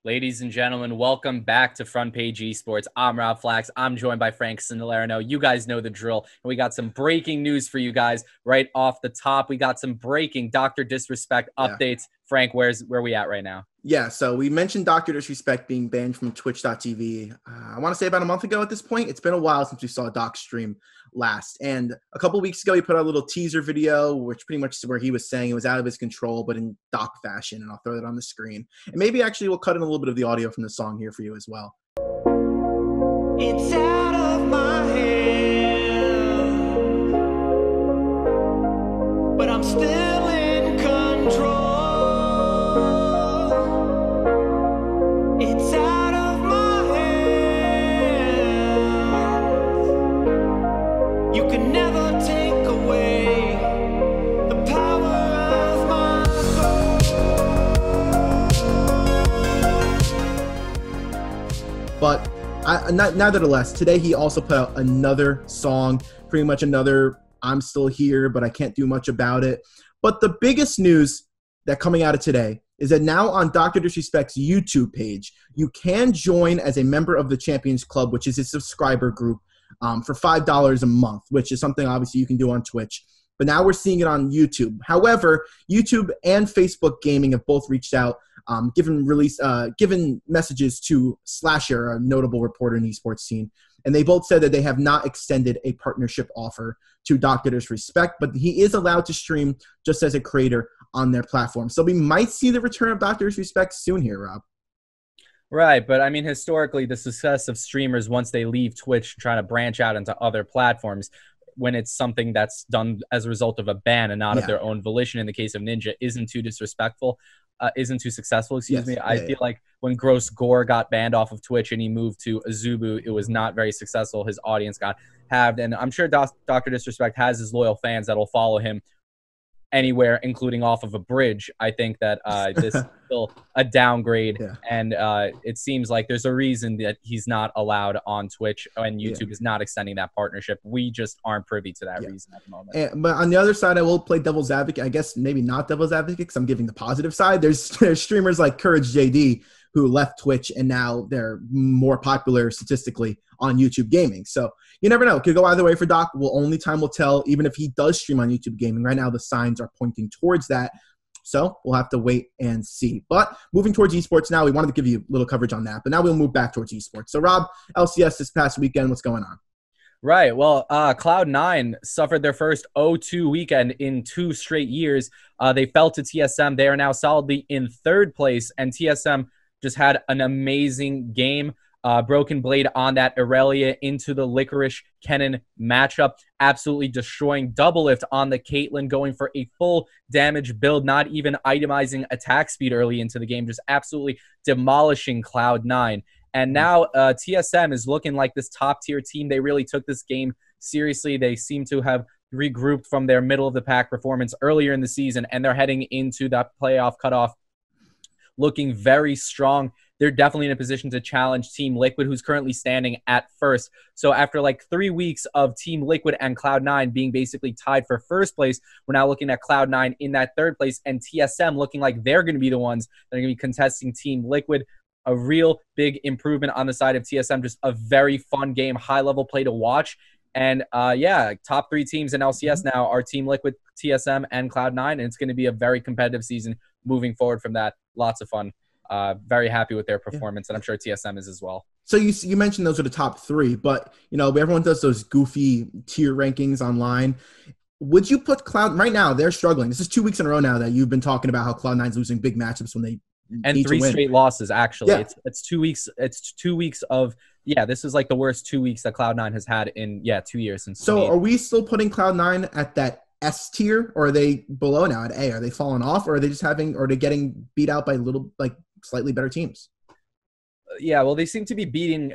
Ladies and gentlemen, welcome back to Front Page Esports. I'm Rob Flax. I'm joined by Frank Sindelarino. You guys know the drill. And we got some breaking news for you guys right off the top. We got some breaking Dr. Disrespect updates. Frank, where we at right now? Yeah, so we mentioned Dr. Disrespect being banned from Twitch.tv. I want to say about a month ago at this point. It's been a while since we saw Doc stream last. And a couple weeks ago, he put out a little teaser video, which pretty much is where he was saying it was out of his control, but in Doc fashion. And I'll throw that on the screen. And maybe actually we'll cut in a little bit of the audio from the song here for you as well. It's out of my hand, but I'm still in control. It's out of my hands. You can never take away the power of my soul. But nevertheless, today he also put out another song, pretty much another I'm still here, but I can't do much about it. But the biggest news that coming out of today is that now on Dr. Disrespect's YouTube page, you can join as a member of the Champions Club, which is a subscriber group for $5 a month, which is something obviously you can do on Twitch. But now we're seeing it on YouTube. However, YouTube and Facebook Gaming have both reached out, given messages to Slasher, a notable reporter in the esports scene, and they both said that they have not extended a partnership offer to Dr. Disrespect, but he is allowed to stream just as a creator on their platform. So we might see the return of Dr. Disrespect soon here, Rob. Right, but I mean, historically, the success of streamers once they leave Twitch trying to branch out into other platforms, when it's something that's done as a result of a ban and not of their own volition, in the case of Ninja, isn't too successful, excuse me. I feel like when Gross Gore got banned off of Twitch and he moved to Azubu, it was not very successful. His audience got halved, and I'm sure Dr. Disrespect has his loyal fans that'll follow him anywhere, including off of a bridge. I think that this is still a downgrade, and it seems like there's a reason that he's not allowed on Twitch, and YouTube is not extending that partnership. We just aren't privy to that reason at the moment. But on the other side, I will play devil's advocate. I guess maybe not devil's advocate because I'm giving the positive side. There's streamers like Courage JD who left Twitch, and now they're more popular statistically on YouTube Gaming. So you never know. It could go either way for Doc. Only time will tell, even if he does stream on YouTube Gaming. Right now, the signs are pointing towards that. So we'll have to wait and see. But moving towards esports now, we wanted to give you a little coverage on that. But now we'll move back towards esports. So, Rob, LCS this past weekend, what's going on? Right. Well, Cloud9 suffered their first 0-2 weekend in 2 straight years. They fell to TSM. They are now solidly in 3rd place, and TSM just had an amazing game. Broken Blade on that Irelia into the Licorice Kennen matchup, absolutely destroying Doublelift on the Caitlyn, going for a full damage build, not even itemizing attack speed early into the game, just absolutely demolishing Cloud9. And now TSM is looking like this top-tier team. They really took this game seriously. They seem to have regrouped from their middle-of-the-pack performance earlier in the season, and they're heading into that playoff cutoff looking very strong. They're definitely in a position to challenge Team Liquid, who's currently standing at 1st. So after like 3 weeks of Team Liquid and Cloud9 being basically tied for 1st place, we're now looking at Cloud9 in that 3rd place, and TSM looking like they're going to be the ones that are going to be contesting Team Liquid. A real big improvement on the side of TSM. Just a very fun game, high-level play to watch. And top 3 teams in LCS now are Team Liquid, TSM, and Cloud9, and it's going to be a very competitive season moving forward from that. Lots of fun. Very happy with their performance, and I'm sure TSM is as well. So you mentioned those are the top 3, but everyone does those goofy tier rankings online. Would you put Cloud right now? They're struggling. This is 2 weeks in a row now that you've been talking about how Cloud9's losing big matchups when they and 3 straight losses. Actually, it's 2 weeks. It's 2 weeks of this is like the worst 2 weeks that Cloud9 has had in 2 years since. So are we still putting Cloud9 at that S tier, or are they below now at A? Are they falling off, or are they just are they getting beat out by slightly better teams? Yeah, well, they seem to be beating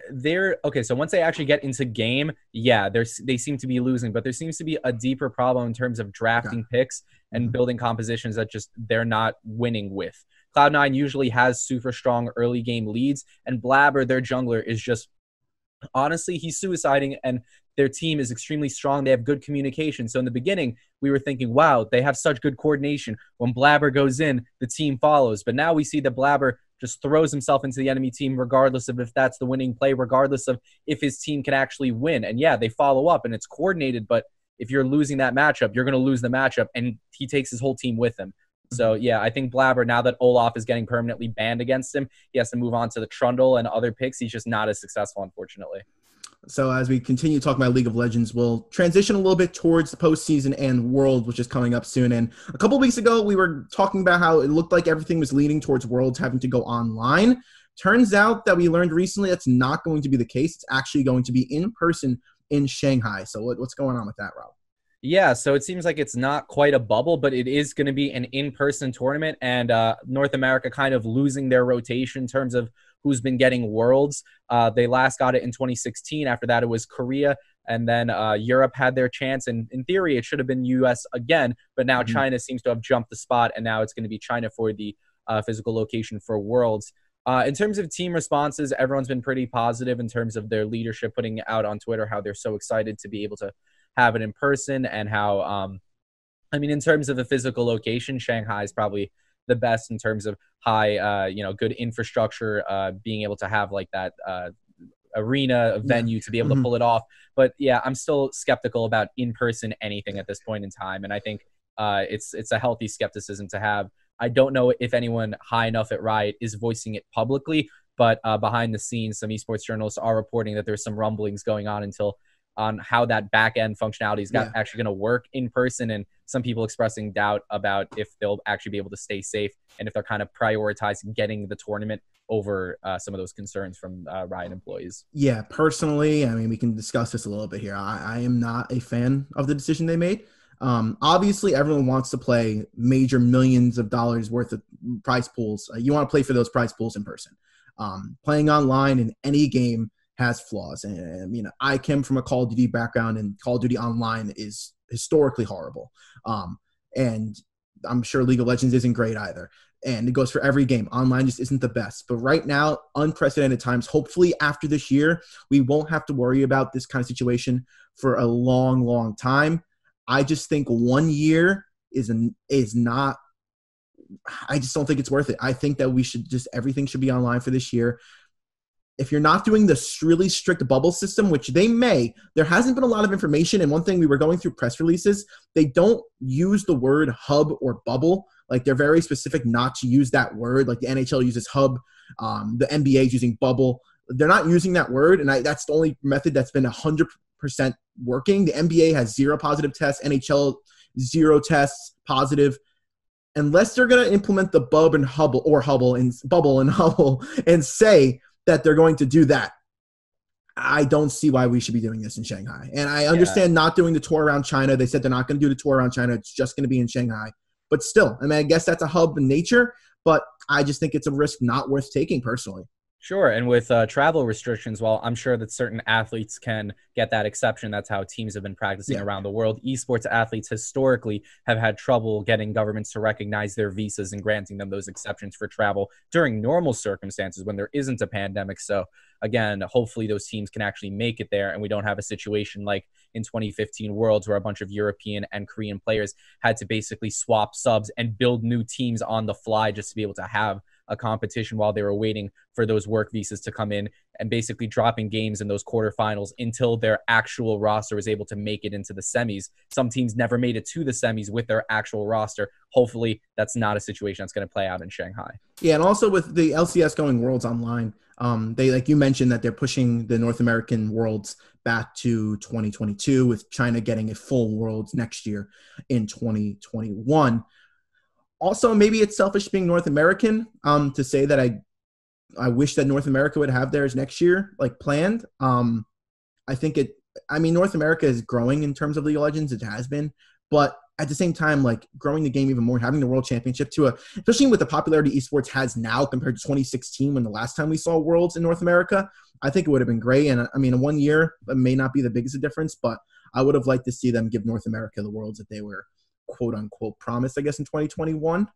so once they actually get into game, they seem to be losing, but there seems to be a deeper problem in terms of drafting picks and building compositions that just they're not winning with. Cloud9 usually has super strong early game leads, and Blabber, their jungler, is just honestly, he's suiciding, and their team is extremely strong. They have good communication. So in the beginning, we were thinking, wow, they have such good coordination. When Blabber goes in, the team follows. But now we see that Blabber just throws himself into the enemy team, regardless of if that's the winning play, regardless of if his team can actually win. And yeah, they follow up and it's coordinated, but if you're losing that matchup, you're going to lose the matchup, and he takes his whole team with him. So, yeah, I think Blabber, now that Olaf is getting permanently banned against him, he has to move on to the Trundle and other picks. He's just not as successful, unfortunately. So as we continue talking about League of Legends, we'll transition a little bit towards the postseason and World, which is coming up soon. And a couple of weeks ago, we were talking about how it looked like everything was leaning towards Worlds having to go online. Turns out that we learned recently that's not going to be the case. It's actually going to be in person in Shanghai. So what's going on with that, Rob? Yeah, so it seems like it's not quite a bubble, but it is going to be an in-person tournament, and North America kind of losing their rotation in terms of who's been getting Worlds. They last got it in 2016. After that, it was Korea, and then Europe had their chance, and in theory, it should have been U.S. again, but now China seems to have jumped the spot, and now it's going to be China for the physical location for Worlds. In terms of team responses, everyone's been pretty positive in terms of their leadership, putting out on Twitter how they're so excited to be able to have it in person, and how in terms of the physical location, Shanghai is probably the best in terms of high good infrastructure, being able to have like that arena venue to be able to pull it off. But yeah, I'm still skeptical about in-person anything at this point in time, and I think it's a healthy skepticism to have. I don't know if anyone high enough at Riot is voicing it publicly, but behind the scenes, some esports journalists are reporting that there's some rumblings going on how that back end functionality is actually going to work in person, and some people expressing doubt about if they'll actually be able to stay safe and if they're kind of prioritizing getting the tournament over some of those concerns from Riot employees. Yeah, personally, I mean, we can discuss this a little bit here. I am not a fan of the decision they made. Obviously, everyone wants to play major millions of dollars worth of prize pools. You want to play for those prize pools in person. Playing online in any game has flaws. And I came from a Call of Duty background, and Call of Duty Online is historically horrible. And I'm sure League of Legends isn't great either. And it goes for every game. Online just isn't the best. But right now, unprecedented times. Hopefully after this year, we won't have to worry about this kind of situation for a long, long time. I just think 1 year is not – I just don't think it's worth it. I think that everything should be online for this year. If you're not doing the really strict bubble system, which they may, there hasn't been a lot of information. And one thing, we were going through press releases, they don't use the word hub or bubble. Like, they're very specific not to use that word. Like the NHL uses hub, the NBA is using bubble. They're not using that word, and that's the only method that's been 100% working. The NBA has 0 positive tests, NHL 0 tests positive. Unless they're going to implement the bubble and hubble and say that they're going to do that, I don't see why we should be doing this in Shanghai. And I understand not doing the tour around China. They said they're not going to do the tour around China. It's just going to be in Shanghai. But still, I mean, I guess that's a hub in nature, but I just think it's a risk not worth taking personally. Sure, and with travel restrictions, well, I'm sure that certain athletes can get that exception. That's how teams have been practicing around the world. Esports athletes historically have had trouble getting governments to recognize their visas and granting them those exceptions for travel during normal circumstances when there isn't a pandemic. So again, hopefully those teams can actually make it there, and we don't have a situation like in 2015 Worlds where a bunch of European and Korean players had to basically swap subs and build new teams on the fly just to be able to have a competition while they were waiting for those work visas to come in, and basically dropping games in those quarterfinals until their actual roster was able to make it into the semis. Some teams never made it to the semis with their actual roster. Hopefully that's not a situation that's going to play out in Shanghai. Yeah, and also with the LCS going Worlds online, they, like you mentioned, that they're pushing the North American Worlds back to 2022, with China getting a full Worlds next year in 2021. Also, maybe it's selfish being North American to say that I wish that North America would have theirs next year, like planned. I think North America is growing in terms of League of Legends. It has been. But at the same time, like, growing the game even more, having the World Championship especially with the popularity esports has now compared to 2016 when the last time we saw Worlds in North America, I think it would have been great. And I mean, in 1 year, it may not be the biggest difference, but I would have liked to see them give North America the Worlds that they were quote unquote promised, I guess, in 2021,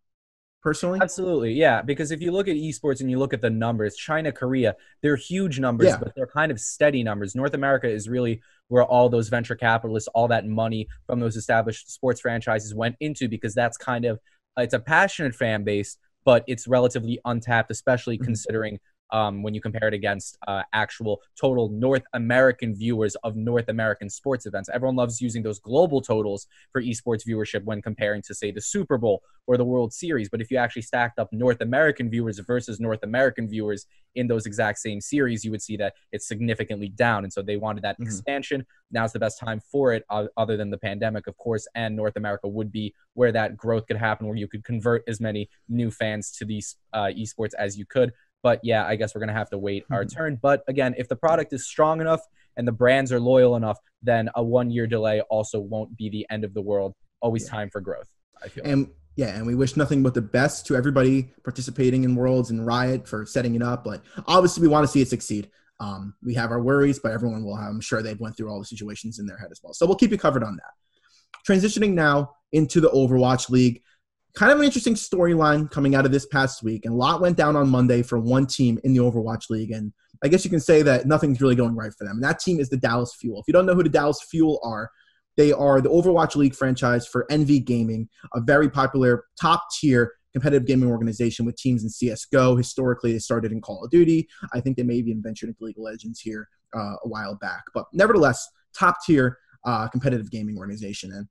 personally. Absolutely. Yeah. Because if you look at esports and you look at the numbers, China, Korea, they're huge numbers, but they're kind of steady numbers. North America is really where all those venture capitalists, all that money from those established sports franchises went into, because that's kind of, it's a passionate fan base, but it's relatively untapped, especially considering when you compare it against actual total North American viewers of North American sports events. Everyone loves using those global totals for esports viewership when comparing to, say, the Super Bowl or the World Series. But if you actually stacked up North American viewers versus North American viewers in those exact same series, you would see that it's significantly down. And so they wanted that expansion. Now's the best time for it, other than the pandemic, of course, and North America would be where that growth could happen, where you could convert as many new fans to these esports as you could. But yeah, I guess we're going to have to wait our turn. But again, if the product is strong enough and the brands are loyal enough, then a 1-year delay also won't be the end of the world. Always time for growth, I feel. And and we wish nothing but the best to everybody participating in Worlds and Riot for setting it up. But obviously, we want to see it succeed. We have our worries, but everyone will have, I'm sure they've went through all the situations in their head as well. So we'll keep you covered on that. Transitioning now into the Overwatch League. Kind of an interesting storyline coming out of this past week, and a lot went down on Monday for one team in the Overwatch League, and I guess you can say that nothing's really going right for them. And that team is the Dallas Fuel. If you don't know who the Dallas Fuel are, they are the Overwatch League franchise for Envy Gaming, a very popular top-tier competitive gaming organization with teams in CSGO. Historically, they started in Call of Duty. I think they may even ventured into League of Legends here a while back. But nevertheless, top-tier competitive gaming organization. And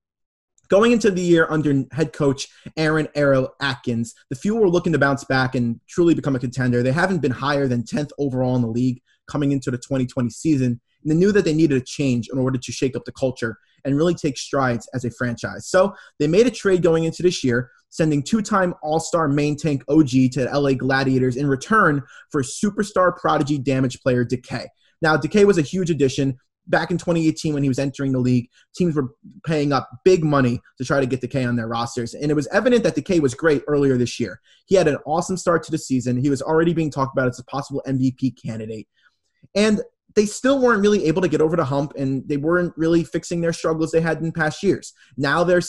going into the year under head coach Aaron Arrow Atkins, the Fuel were looking to bounce back and truly become a contender. They haven't been higher than 10th overall in the league coming into the 2020 season, and they knew that they needed a change in order to shake up the culture and really take strides as a franchise. So they made a trade going into this year, sending two-time All-Star main tank OG to the LA Gladiators in return for superstar prodigy damage player Decay. Now, Decay was a huge addition. Back in 2018, when he was entering the league, teams were paying up big money to try to get Decay on their rosters. And it was evident that Decay was great earlier this year. He had an awesome start to the season. He was already being talked about as a possible MVP candidate. And they still weren't really able to get over the hump, and they weren't really fixing their struggles they had in past years. Now they're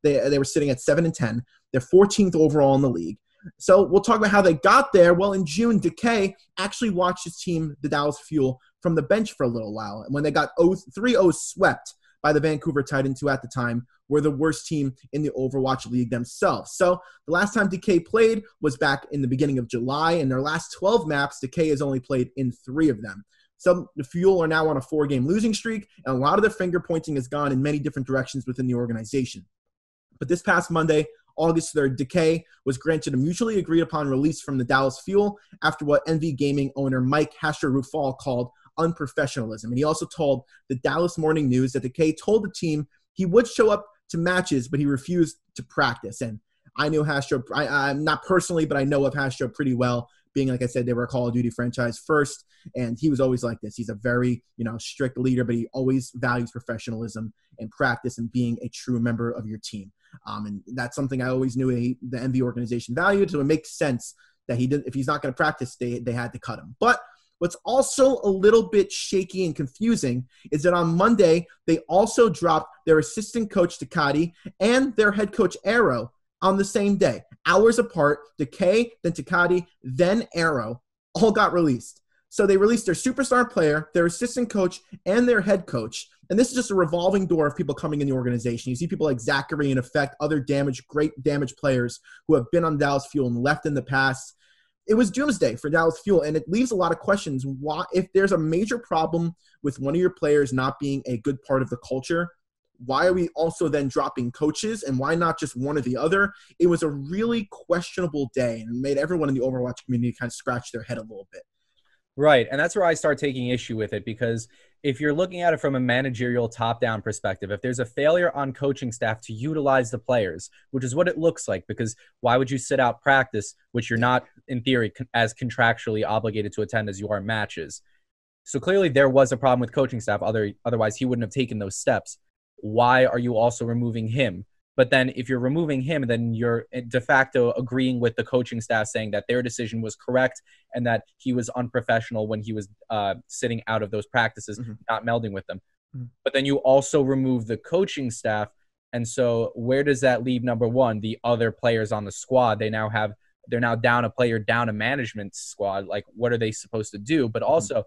they were sitting at 7-10. They're 14th overall in the league. So we'll talk about how they got there. Well, in June, Decay actually watched his team, the Dallas Fuel, from the bench for a little while. And when they got 3-0 swept by the Vancouver Titans, who at the time were the worst team in the Overwatch League themselves. So the last time Decay played was back in the beginning of July. In their last 12 maps, Decay has only played in 3 of them. So the Fuel are now on a 4-game losing streak, and a lot of their finger pointing has gone in many different directions within the organization. But this past Monday, August 3rd, Decay was granted a mutually agreed upon release from the Dallas Fuel after what Envy Gaming owner Mike Hasher-Rufal called unprofessionalism. And he also told the Dallas Morning News that Decay told the team he would show up to matches, but he refused to practice. And I knew Hasher, I'm not personally, but I know of Hasher pretty well, being, like I said, they were a Call of Duty franchise first, and he was always like this. He's a very, strict leader, but he always values professionalism and practice and being a true member of your team. And that's something I always knew the Envy organization valued, so it makes sense that if he's not going to practice, they had to cut him. But what's also a little bit shaky and confusing is that on Monday, they also dropped their assistant coach, Takati, and their head coach, Arrow, on the same day. Hours apart, Decay, then Takati, then Arrow, all got released. So they released their superstar player, their assistant coach, and their head coach. And this is just a revolving door of people coming in the organization. You see people like Zachary and Effect, other great damage players who have been on Dallas Fuel and left in the past. It was doomsday for Dallas Fuel, and it leaves a lot of questions. Why, if there's a major problem with one of your players not being a good part of the culture, why are we also then dropping coaches, and why not just one or the other? It was a really questionable day and made everyone in the Overwatch community kind of scratch their head a little bit. Right, and that's where I start taking issue with it, because if you're looking at it from a managerial top-down perspective, if there's a failure on coaching staff to utilize the players, which is what it looks like, because why would you sit out practice, which you're not, in theory, as contractually obligated to attend as you are matches? So clearly there was a problem with coaching staff, otherwise he wouldn't have taken those steps. Why are you also removing him? But then if you're removing him, then you're de facto agreeing with the coaching staff saying that their decision was correct and that he was unprofessional when he was sitting out of those practices, not melding with them. But then you also remove the coaching staff. And so where does that leave, number one, the other players on the squad? They're now down a player, down a management squad. Like, what are they supposed to do? But also,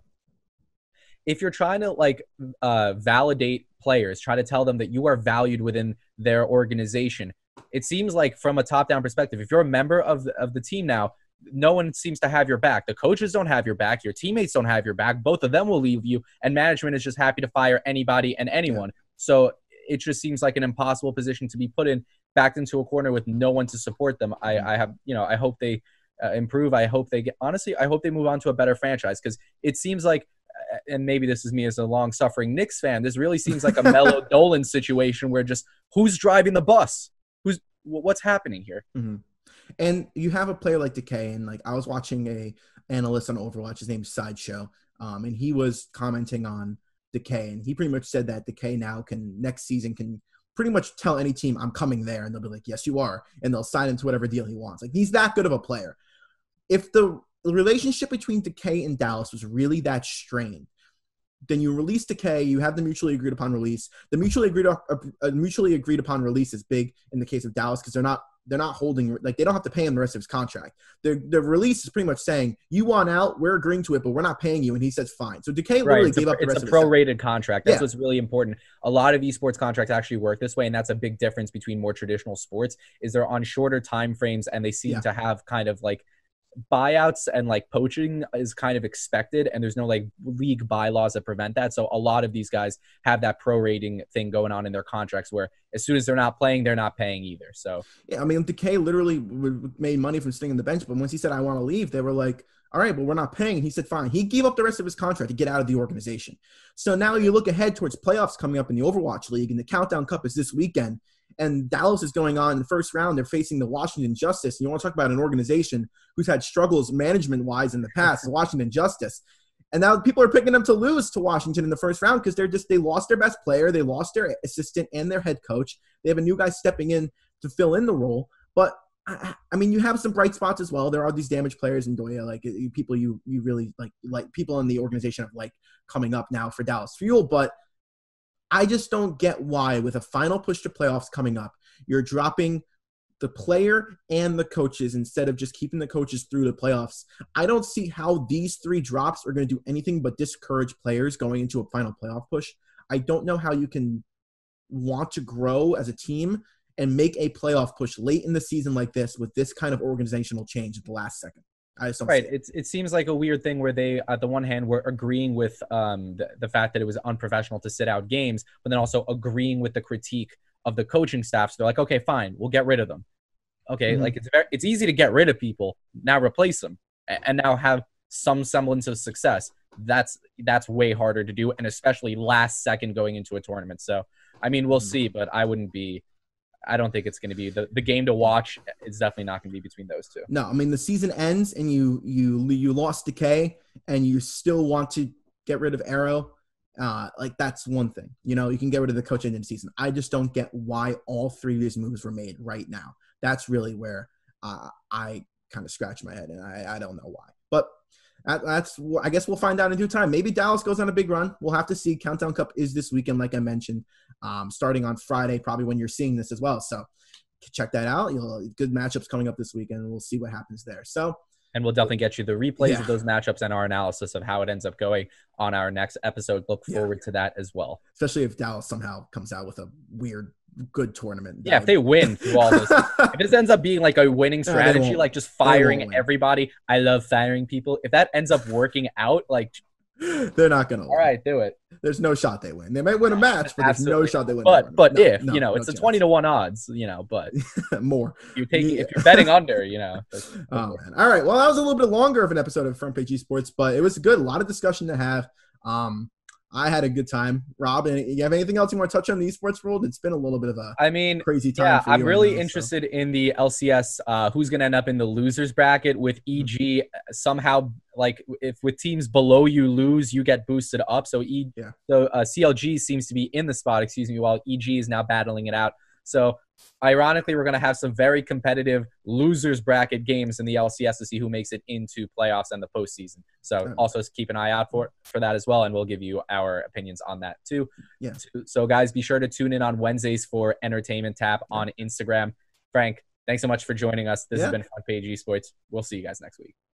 if you're trying to validate players, try to tell them that you are valued within their organization, it seems like from a top-down perspective, if you're a member of the team now, no one seems to have your back. The coaches don't have your back. Your teammates don't have your back. Both of them will leave you, and management is just happy to fire anybody and anyone. Yeah. So it just seems like an impossible position to be put in, backed into a corner with no one to support them. I hope they improve. I hope they I hope they move on to a better franchise, because it seems like, and maybe this is me as a long-suffering Knicks fan, this really seems like a Melo Dolan situation where just who's driving the bus? What's happening here? Mm-hmm. And you have a player like Decay, and like I was watching a analyst on Overwatch, his name's Sideshow, and he was commenting on Decay, and he pretty much said that Decay now next season can pretty much tell any team, I'm coming there, and they'll be like, yes, you are, and they'll sign him to whatever deal he wants. Like, he's that good of a player. If the relationship between Decay and Dallas was really that strained, then you release Decay, you have the mutually agreed upon release. The mutually agreed upon release is big in the case of Dallas, because they're not holding, like, they don't have to pay him the rest of his contract. The release is pretty much saying, you want out, we're agreeing to it, but we're not paying you. And he says, fine. So Decay literally gave up the rest of his. It's a prorated contract. That's what's really important. A lot of esports contracts actually work this way, and that's a big difference between more traditional sports, is they're on shorter time frames, and they seem to have kind of like buyouts, and like poaching is kind of expected, and there's no like league bylaws that prevent that. So a lot of these guys have that prorating thing going on in their contracts, where as soon as they're not playing, they're not paying either. So yeah, I mean, Decay literally made money from staying on the bench, but once he said, I want to leave, they were like, all right, but we're not paying. And he said, fine. He gave up the rest of his contract to get out of the organization. So now you look ahead towards playoffs coming up in the Overwatch League, and the Countdown Cup is this weekend, and Dallas is going on in the first round. They're facing the Washington Justice. And you want to talk about an organization who's had struggles management-wise in the past, the Washington Justice. And now people are picking them to lose to Washington in the first round, because they lost their best player, they lost their assistant and their head coach. They have a new guy stepping in to fill in the role. But I mean, you have some bright spots as well. There are these damaged players in Doya, like people you really like people in the organization have like coming up now for Dallas Fuel. But I just don't get why, with a final push to playoffs coming up, you're dropping the player and the coaches instead of just keeping the coaches through the playoffs. I don't see how these 3 drops are going to do anything but discourage players going into a final playoff push. I don't know how you can want to grow as a team and make a playoff push late in the season like this with this kind of organizational change at the last second. I just don't see it. It seems like a weird thing where they, at the one hand, were agreeing with the fact that it was unprofessional to sit out games, but then also agreeing with the critique of the coaching staff. So they're like, okay, fine, we'll get rid of them. Okay, like it's easy to get rid of people. Now replace them and now have some semblance of success. That's way harder to do, and especially last second going into a tournament. So I mean, we'll see, but I don't think it's going to be the game to watch. It's definitely not going to be between those two. No, I mean, the season ends and you lost Decay and you still want to get rid of Arrow. Like, that's one thing. You know, you can get rid of the coach ending the season. I just don't get why all 3 of these moves were made right now. That's really where I kind of scratch my head, and I don't know why. But I guess we'll find out in due time. Maybe Dallas goes on a big run. We'll have to see. Countdown Cup is this weekend, like I mentioned, starting on Friday, probably when you're seeing this as well. So check that out. Good matchups coming up this weekend, and we'll see what happens there. So, and we'll definitely get you the replays of those matchups and our analysis of how it ends up going on our next episode. Look forward to that as well. Especially if Dallas somehow comes out with a weird, good tournament. Yeah, if they win through all this. If this ends up being like a winning strategy, like just firing everybody. I love firing people. If that ends up working out, like, they're not going to win. All right, do it. There's no shot they win. They might win a match, but there's no shot they win. But if, it's a 20-1 odds, but more. If you're betting under, Oh, man. All right. Well, that was a little bit longer of an episode of Front Page Esports, but it was good. A lot of discussion to have. I had a good time. Rob, you have anything else you want to touch on the esports world? It's been a little bit of a crazy time. Yeah, I'm really interested in the LCS. Who's going to end up in the losers bracket with EG somehow? Like, if with teams below you lose, you get boosted up. So CLG seems to be in the spot, while EG is now battling it out. So ironically, we're going to have some very competitive losers bracket games in the LCS to see who makes it into playoffs and the postseason. So also keep an eye out for that as well, and we'll give you our opinions on that too. Yeah. So guys, be sure to tune in on Wednesdays for Entertainment Tap on Instagram. Frank, thanks so much for joining us. This has been Front Page Esports. We'll see you guys next week.